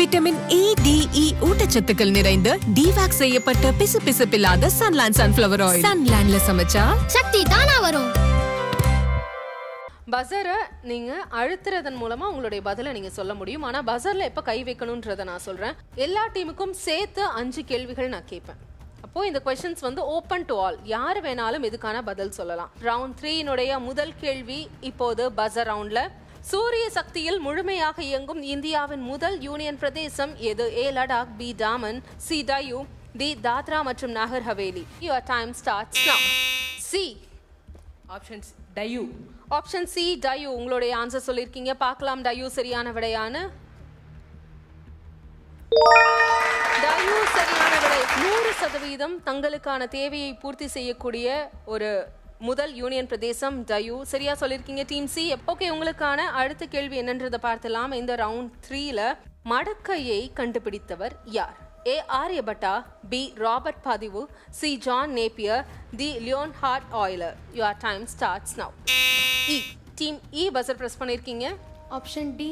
Vitamin A D இ ஊட்டச்சத்துக்கள் நிறைந்த டிவாக்ஸ் செய்யப்பட்ட பிசுபிசுப்பில்லாத சன்லாண்ட் சன்ஃபிளவர் ஆயில். சன்லாண்ட்ல சமைச்சா சக்தி தானா வரும். பஸரை நீங்க அழுத்துறதன் மூலமா உங்களுடைய பதிலை நீங்க சொல்ல முடியும். ஆனா பஸர்ல எப்ப கை வைக்கணும்ன்றத நான் சொல்றேன். எல்லா டீமுக்கும் சேர்த்து 5 கேள்விகள் நான் கேட்பேன். அப்போ இந்த क्वेश्चंस வந்து ஓபன் டு ஆல், யார் வேணாலும் இதுக்கான பதில் சொல்லலாம். ரவுண்ட் 3 னுடைய முதல் கேள்வி இப்போது பஸர் ரவுண்ட்ல. சூரிய சக்தியில் முழுமையாக இயங்கும் இந்தியாவின் முதல் யூனியன் பிரதேசம் எது? A Ladakh, B Daman, C Diu, D Dadra மற்றும் Nagar Haveli. Your time starts now. C options Diu. Option C Diu. உங்களுடைய ஆன்சர் சொல்லிருக்கீங்க. பார்க்கலாம் டையூ சரியான விடையான. டையூ சரியான விடை. 100% தங்களுக்கான தேவையை பூர்த்தி செய்யக்கூடிய ஒரு முதல் யூனியன் பிரதேசம் டையூ. சரியா சொல்லிருக்கீங்க டீம் சி. ஓகே, உங்களுக்கான அடுத்த கேள்வி என்னன்றதை பார்க்கலாம். இந்த ரவுண்ட் 3ல மடக்கையை கண்டுபிடித்தவர் யார்? ஏ ஆரியபட்டா, பி ராபர்ட் பதிவு, C John Napier, D Leonhard Euler. Your time starts now. E team E buzzer press பண்ணிருக்கீங்க. Option D.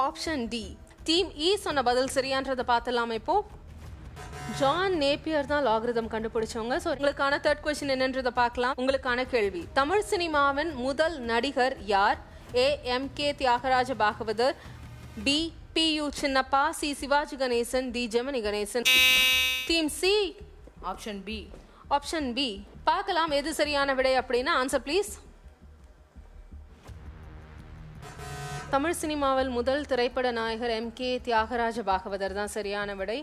Option D. Team E சொன்ன பதில் சரியான்றதை பார்த்தலாம். இப்போ ஜான் நேப்பியர் தான் லாகரிதம் கண்டுபிடிச்சவங்க. ஸோ உங்களுக்கான தேர்ட் கொஸ்டின் என்னன்றதை பார்க்கலாம். உங்களுக்கான கேள்வி, தமிழ் சினிமாவின் முதல் நடிகர் யார்? A M K Thyagaraja Bhagavathar, B P U Chinnappa, C Sivaji Ganesan, D Gemini Ganesan. Team C option B. Option B. பார்க்கலாம் எது சரியான விடை அப்படின்னா. Answer please. தமிழ் சினிமாவில் முதல் திரைப்பட நாயகர் எம் கே தியாகராஜ பாகவதர் தான் சரியான விடை.